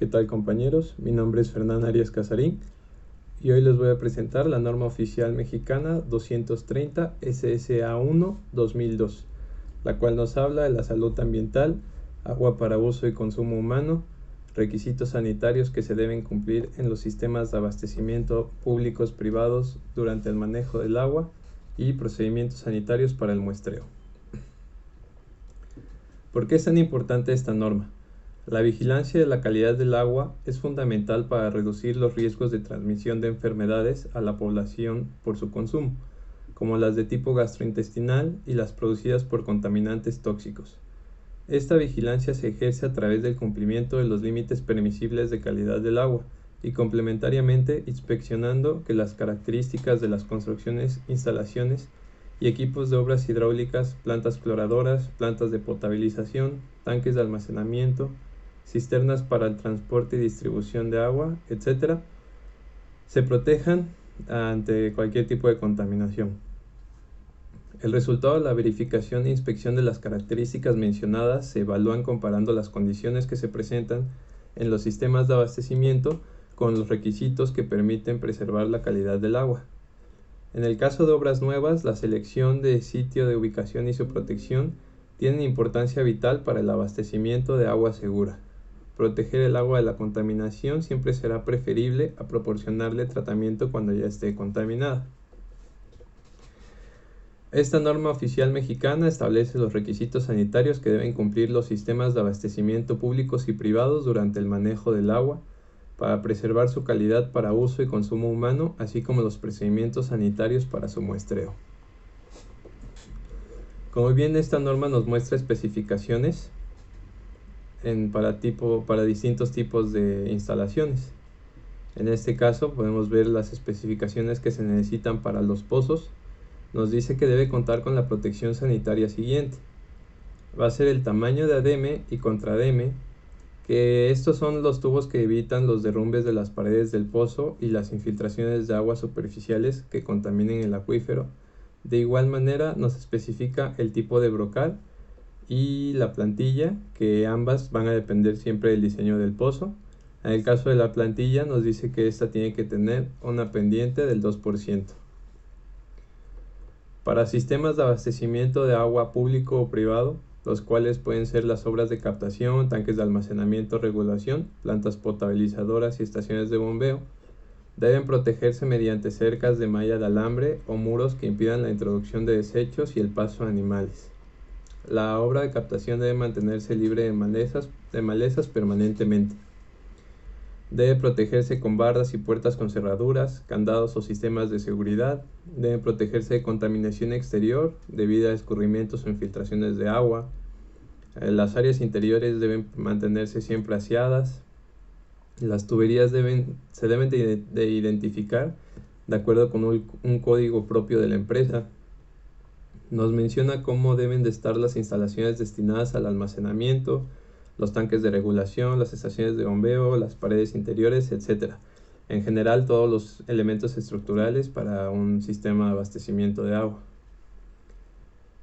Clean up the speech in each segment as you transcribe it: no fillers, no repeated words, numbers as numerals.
¿Qué tal, compañeros? Mi nombre es Fernán Arias Casarín y hoy les voy a presentar la norma oficial mexicana 230 SSA1 2002, la cual nos habla de la salud ambiental, agua para uso y consumo humano, requisitos sanitarios que se deben cumplir en los sistemas de abastecimiento públicos privados durante el manejo del agua y procedimientos sanitarios para el muestreo. ¿Por qué es tan importante esta norma? La vigilancia de la calidad del agua es fundamental para reducir los riesgos de transmisión de enfermedades a la población por su consumo, como las de tipo gastrointestinal y las producidas por contaminantes tóxicos. Esta vigilancia se ejerce a través del cumplimiento de los límites permisibles de calidad del agua y complementariamente inspeccionando que las características de las construcciones, instalaciones y equipos de obras hidráulicas, plantas cloradoras, plantas de potabilización, tanques de almacenamiento, cisternas para el transporte y distribución de agua, etc., se protejan ante cualquier tipo de contaminación. El resultado de la verificación e inspección de las características mencionadas se evalúan comparando las condiciones que se presentan en los sistemas de abastecimiento con los requisitos que permiten preservar la calidad del agua. En el caso de obras nuevas, la selección de sitio de ubicación y su protección tienen importancia vital para el abastecimiento de agua segura. Proteger el agua de la contaminación siempre será preferible a proporcionarle tratamiento cuando ya esté contaminada. Esta norma oficial mexicana establece los requisitos sanitarios que deben cumplir los sistemas de abastecimiento públicos y privados durante el manejo del agua, para preservar su calidad para uso y consumo humano, así como los procedimientos sanitarios para su muestreo. Como bien, esta norma nos muestra especificaciones para distintos tipos de instalaciones. En este caso podemos ver las especificaciones que se necesitan para los pozos. Nos dice que debe contar con la protección sanitaria siguiente. Va a ser el tamaño de ADM y contra ADM, que estos son los tubos que evitan los derrumbes de las paredes del pozo y las infiltraciones de aguas superficiales que contaminen el acuífero. De igual manera nos especifica el tipo de brocal y la plantilla, que ambas van a depender siempre del diseño del pozo. En el caso de la plantilla nos dice que esta tiene que tener una pendiente del 2%. Para sistemas de abastecimiento de agua público o privado, los cuales pueden ser las obras de captación, tanques de almacenamiento, regulación, plantas potabilizadoras y estaciones de bombeo, deben protegerse mediante cercas de malla de alambre o muros que impidan la introducción de desechos y el paso de animales. La obra de captación debe mantenerse libre de malezas permanentemente. Debe protegerse con bardas y puertas con cerraduras, candados o sistemas de seguridad. Deben protegerse de contaminación exterior debido a escurrimientos o infiltraciones de agua. Las áreas interiores deben mantenerse siempre aseadas. Las tuberías se deben de identificar de acuerdo con un código propio de la empresa. Nos menciona cómo deben de estar las instalaciones destinadas al almacenamiento, los tanques de regulación, las estaciones de bombeo, las paredes interiores, etc. En general, todos los elementos estructurales para un sistema de abastecimiento de agua.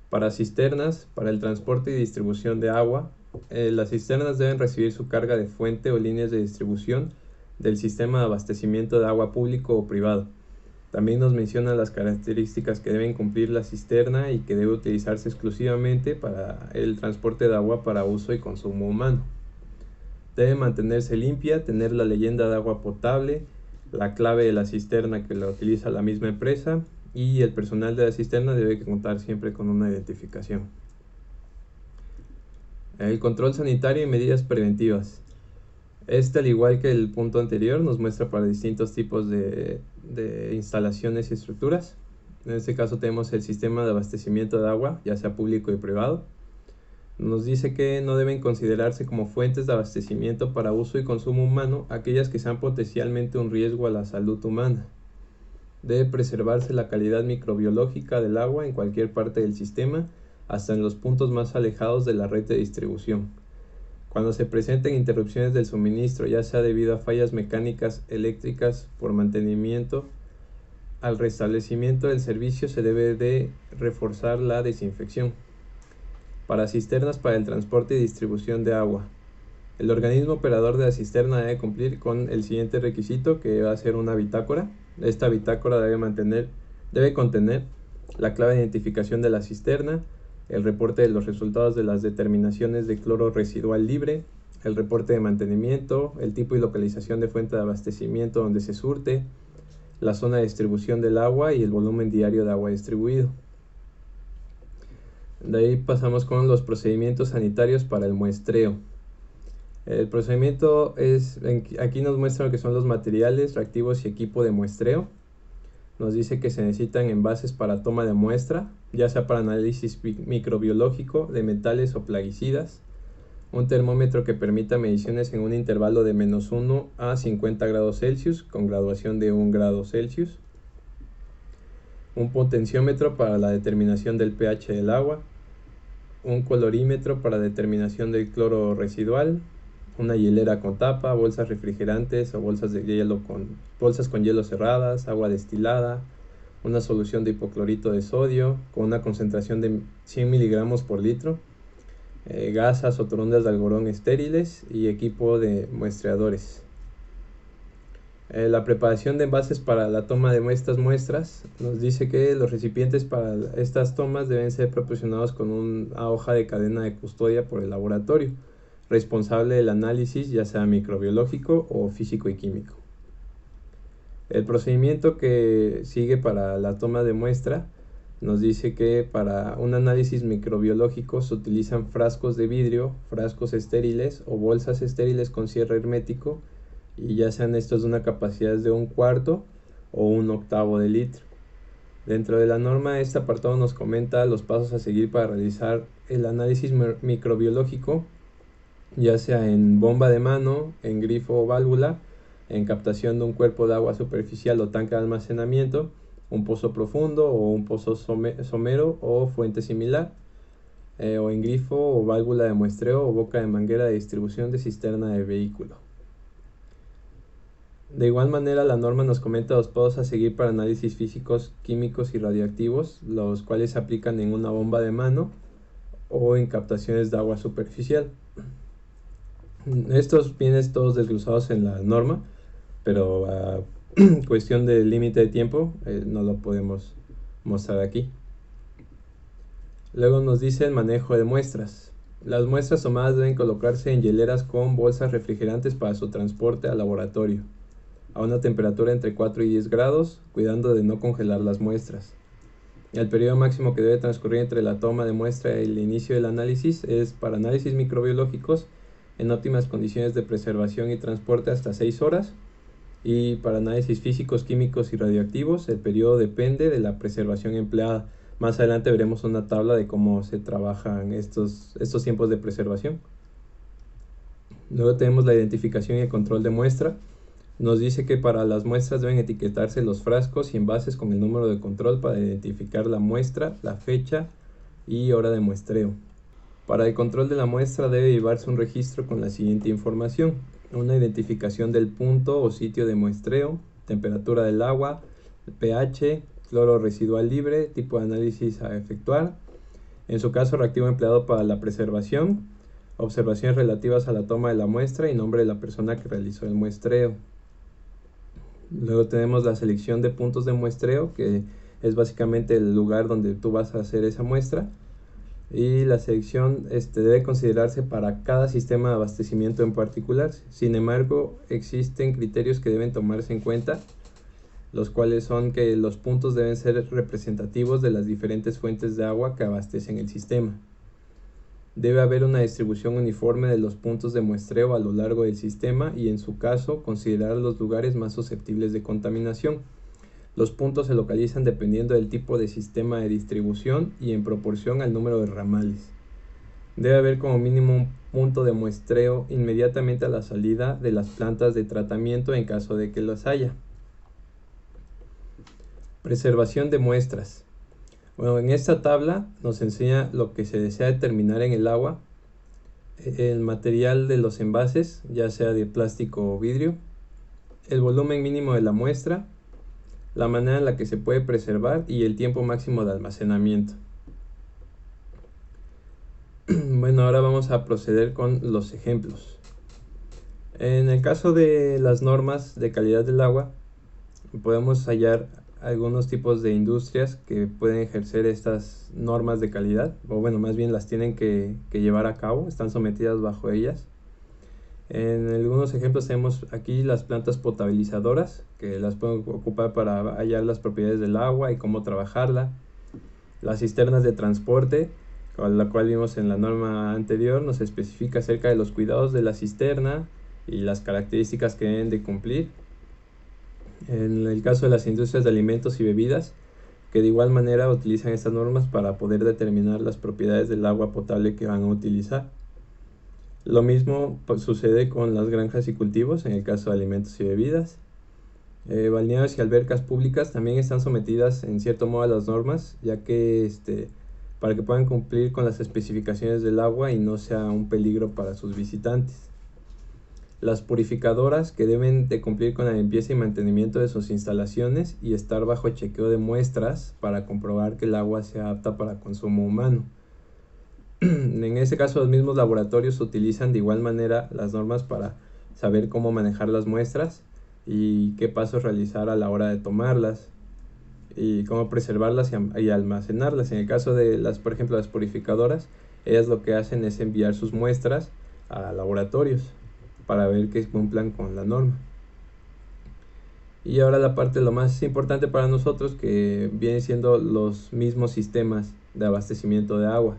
Para cisternas, para el transporte y distribución de agua, las cisternas deben recibir su carga de fuente o líneas de distribución del sistema de abastecimiento de agua público o privado. También nos menciona las características que deben cumplir la cisterna y que debe utilizarse exclusivamente para el transporte de agua para uso y consumo humano. Debe mantenerse limpia, tener la leyenda de agua potable, la clave de la cisterna que la utiliza la misma empresa, y el personal de la cisterna debe contar siempre con una identificación. El control sanitario y medidas preventivas. Al igual que el punto anterior, nos muestra para distintos tipos de instalaciones y estructuras. En este caso tenemos el sistema de abastecimiento de agua, ya sea público y privado. Nos dice que no deben considerarse como fuentes de abastecimiento para uso y consumo humano aquellas que sean potencialmente un riesgo a la salud humana. Debe preservarse la calidad microbiológica del agua en cualquier parte del sistema, hasta en los puntos más alejados de la red de distribución. Cuando se presenten interrupciones del suministro, ya sea debido a fallas mecánicas, eléctricas, por mantenimiento, al restablecimiento del servicio se debe de reforzar la desinfección. Para cisternas para el transporte y distribución de agua, El organismo operador de la cisterna debe cumplir con el siguiente requisito, que va a ser una bitácora. Esta bitácora debe contener la clave de identificación de la cisterna, el reporte de los resultados de las determinaciones de cloro residual libre, el reporte de mantenimiento, el tipo y localización de fuente de abastecimiento donde se surte, la zona de distribución del agua y el volumen diario de agua distribuido. De ahí pasamos con los procedimientos sanitarios para el muestreo. El procedimiento aquí nos muestra lo que son los materiales, reactivos y equipo de muestreo. Nos dice que se necesitan envases para toma de muestra, ya sea para análisis microbiológico de metales o plaguicidas, un termómetro que permita mediciones en un intervalo de -1 a 50 grados Celsius con graduación de 1 grado Celsius, un potenciómetro para la determinación del pH del agua, un colorímetro para determinación del cloro residual, una hielera con tapa, bolsas refrigerantes o bolsas con hielo cerradas, agua destilada, una solución de hipoclorito de sodio con una concentración de 100 miligramos por litro, gasas o torondas de algodón estériles y equipo de muestreadores. La preparación de envases para la toma de estas muestras nos dice que los recipientes para estas tomas deben ser proporcionados con una hoja de cadena de custodia por el laboratorio responsable del análisis, ya sea microbiológico o físico y químico. El procedimiento que sigue para la toma de muestra nos dice que para un análisis microbiológico se utilizan frascos de vidrio, frascos estériles o bolsas estériles con cierre hermético, y ya sean estos de una capacidad de 1/4 o 1/8 de litro. Dentro de la norma, este apartado nos comenta los pasos a seguir para realizar el análisis microbiológico, ya sea en bomba de mano, en grifo o válvula, en captación de un cuerpo de agua superficial o tanque de almacenamiento, un pozo profundo o un pozo somero o fuente similar, o en grifo o válvula de muestreo o boca de manguera de distribución de cisterna de vehículo. De igual manera, la norma nos comenta los pasos a seguir para análisis físicos, químicos y radioactivos, los cuales se aplican en una bomba de mano o en captaciones de agua superficial. Estos vienen todos desglosados en la norma, pero a cuestión de límite de tiempo no lo podemos mostrar aquí. Luego nos dice el manejo de muestras. Las muestras tomadas deben colocarse en hieleras con bolsas refrigerantes para su transporte al laboratorio, a una temperatura entre 4 y 10 grados, cuidando de no congelar las muestras. El periodo máximo que debe transcurrir entre la toma de muestra y el inicio del análisis es para análisis microbiológicos en óptimas condiciones de preservación y transporte hasta 6 horas, y para análisis físicos, químicos y radioactivos el periodo depende de la preservación empleada. Más adelante veremos una tabla de cómo se trabajan estos tiempos de preservación. Luego tenemos la identificación y el control de muestra. Nos dice que para las muestras deben etiquetarse los frascos y envases con el número de control para identificar la muestra, la fecha y hora de muestreo. Para el control de la muestra debe llevarse un registro con la siguiente información: una identificación del punto o sitio de muestreo, temperatura del agua, pH, cloro residual libre, tipo de análisis a efectuar, en su caso reactivo empleado para la preservación, observaciones relativas a la toma de la muestra y nombre de la persona que realizó el muestreo. Luego tenemos la selección de puntos de muestreo, que es básicamente el lugar donde tú vas a hacer esa muestra, y la selección debe considerarse para cada sistema de abastecimiento en particular. Sin embargo, existen criterios que deben tomarse en cuenta, los cuales son que los puntos deben ser representativos de las diferentes fuentes de agua que abastecen el sistema. Debe haber una distribución uniforme de los puntos de muestreo a lo largo del sistema y, en su caso, considerar los lugares más susceptibles de contaminación. Los puntos se localizan dependiendo del tipo de sistema de distribución y en proporción al número de ramales. Debe haber como mínimo un punto de muestreo inmediatamente a la salida de las plantas de tratamiento en caso de que los haya. Preservación de muestras. Bueno, en esta tabla nos enseña lo que se desea determinar en el agua, el material de los envases, ya sea de plástico o vidrio, el volumen mínimo de la muestra, la manera en la que se puede preservar y el tiempo máximo de almacenamiento. Bueno, ahora vamos a proceder con los ejemplos. En el caso de las normas de calidad del agua, podemos hallar algunos tipos de industrias que pueden ejercer estas normas de calidad, o bueno, más bien las tienen que llevar a cabo, están sometidas bajo ellas. En algunos ejemplos tenemos aquí las plantas potabilizadoras, que las pueden ocupar para hallar las propiedades del agua y cómo trabajarla. Las cisternas de transporte, con la cual vimos en la norma anterior, nos especifica acerca de los cuidados de la cisterna y las características que deben de cumplir. En el caso de las industrias de alimentos y bebidas, que de igual manera utilizan estas normas para poder determinar las propiedades del agua potable que van a utilizar. Lo mismo sucede con las granjas y cultivos en el caso de alimentos y bebidas. Balnearios y albercas públicas también están sometidas en cierto modo a las normas, ya que para que puedan cumplir con las especificaciones del agua y no sea un peligro para sus visitantes. Las purificadoras, que deben de cumplir con la limpieza y mantenimiento de sus instalaciones y estar bajo chequeo de muestras para comprobar que el agua sea apta para consumo humano. En este caso, los mismos laboratorios utilizan de igual manera las normas para saber cómo manejar las muestras y qué pasos realizar a la hora de tomarlas y cómo preservarlas y almacenarlas. En el caso de por ejemplo, las purificadoras, ellas lo que hacen es enviar sus muestras a laboratorios para ver que cumplan con la norma. Y ahora la parte lo más importante para nosotros, que viene siendo los mismos sistemas de abastecimiento de agua,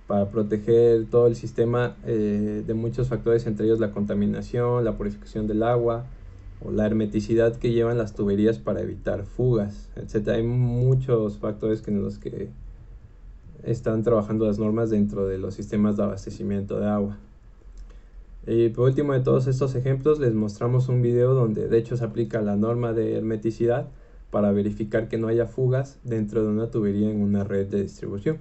para proteger todo el sistema de muchos factores, entre ellos la contaminación, la purificación del agua o la hermeticidad que llevan las tuberías para evitar fugas, etc. Hay muchos factores en los que están trabajando las normas dentro de los sistemas de abastecimiento de agua. Y por último de todos estos ejemplos les mostramos un video donde de hecho se aplica la norma de hermeticidad para verificar que no haya fugas dentro de una tubería en una red de distribución.